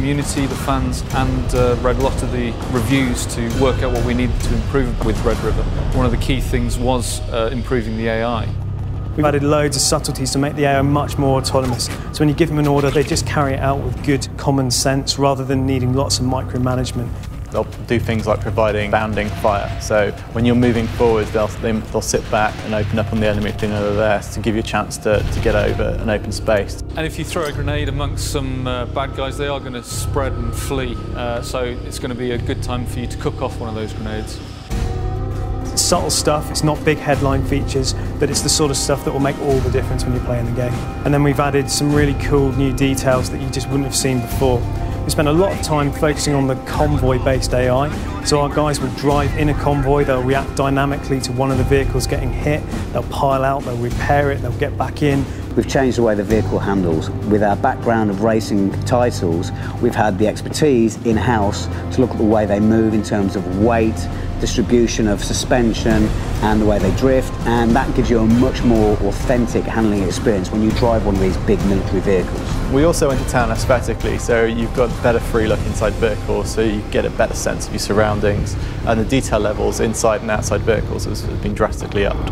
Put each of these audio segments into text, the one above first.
community, the fans, and read a lot of the reviews to work out what we needed to improve with Red River. One of the key things was improving the AI. We've added loads of subtleties to make the AI much more autonomous. So when you give them an order, they just carry it out with good common sense rather than needing lots of micromanagement. They'll do things like providing bounding fire. So when you're moving forwards, they'll sit back and open up on the enemy if they know they're there to give you a chance to get over an open space. And if you throw a grenade amongst some bad guys, they are going to spread and flee. So it's going to be a good time for you to cook off one of those grenades. It's subtle stuff, it's not big headline features, but it's the sort of stuff that will make all the difference when you're playing the game. And then we've added some really cool new details that you just wouldn't have seen before. We spent a lot of time focusing on the convoy-based AI. So our guys will drive in a convoy, they'll react dynamically to one of the vehicles getting hit, they'll pile out, they'll repair it, they'll get back in. We've changed the way the vehicle handles. With our background of racing titles, we've had the expertise in-house to look at the way they move in terms of weight, distribution of suspension and the way they drift, and that gives you a much more authentic handling experience when you drive one of these big military vehicles. We also entertain aesthetically, so you've got better free look inside vehicles, so you get a better sense of your surroundings, and the detail levels inside and outside vehicles has been drastically upped.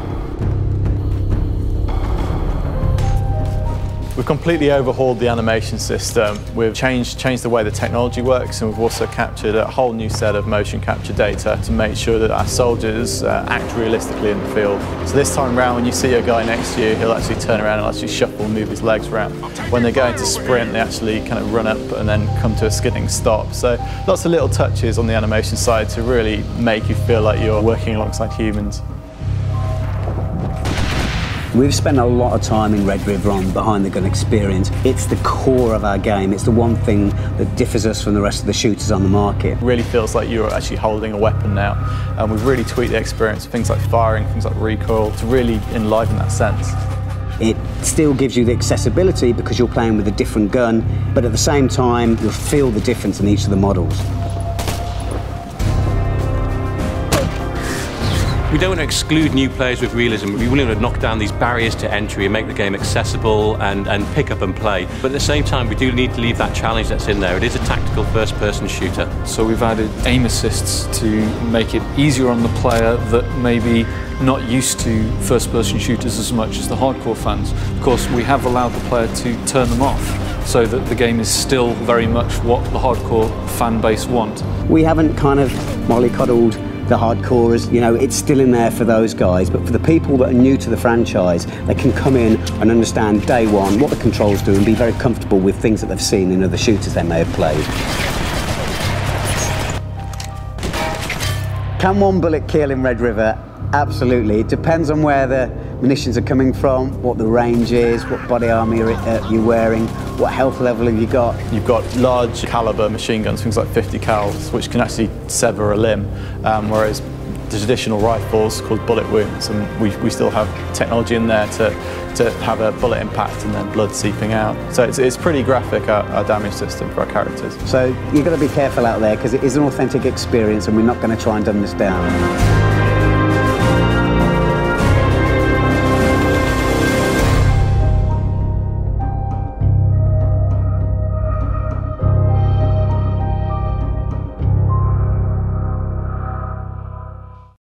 We've completely overhauled the animation system. We've changed the way the technology works, and we've also captured a whole new set of motion capture data to make sure that our soldiers act realistically in the field. So this time around, when you see a guy next to you, he'll actually turn around and actually shuffle and move his legs around. When they're going to sprint, they actually kind of run up and then come to a skidding stop. So lots of little touches on the animation side to really make you feel like you're working alongside humans. We've spent a lot of time in Red River on behind the gun experience. It's the core of our game. It's the one thing that differs us from the rest of the shooters on the market. It really feels like you're actually holding a weapon now. And we've really tweaked the experience, things like firing, things like recoil, to really enliven that sense. It still gives you the accessibility because you're playing with a different gun, but at the same time, you'll feel the difference in each of the models. We don't want to exclude new players with realism. We really want to knock down these barriers to entry and make the game accessible and pick up and play. But at the same time, we do need to leave that challenge that's in there. It is a tactical first-person shooter. So we've added aim assists to make it easier on the player that may be not used to first-person shooters as much as the hardcore fans. Of course, we have allowed the player to turn them off so that the game is still very much what the hardcore fan base want. We haven't kind of mollycoddled the hardcorers, you know, it's still in there for those guys, but for the people that are new to the franchise, they can come in and understand day one what the controls do and be very comfortable with things that they've seen in other shooters they may have played. Can one bullet kill in Red River? Absolutely. It depends on where the munitions are coming from, what the range is, what body armour you're wearing, what health level have you got. You've got large calibre machine guns, things like 50 cals, which can actually sever a limb, whereas the traditional rifles called bullet wounds, and we still have technology in there to have a bullet impact and then blood seeping out. So it's pretty graphic, our damage system for our characters. So you've got to be careful out there because it is an authentic experience and we're not going to try and dumb this down.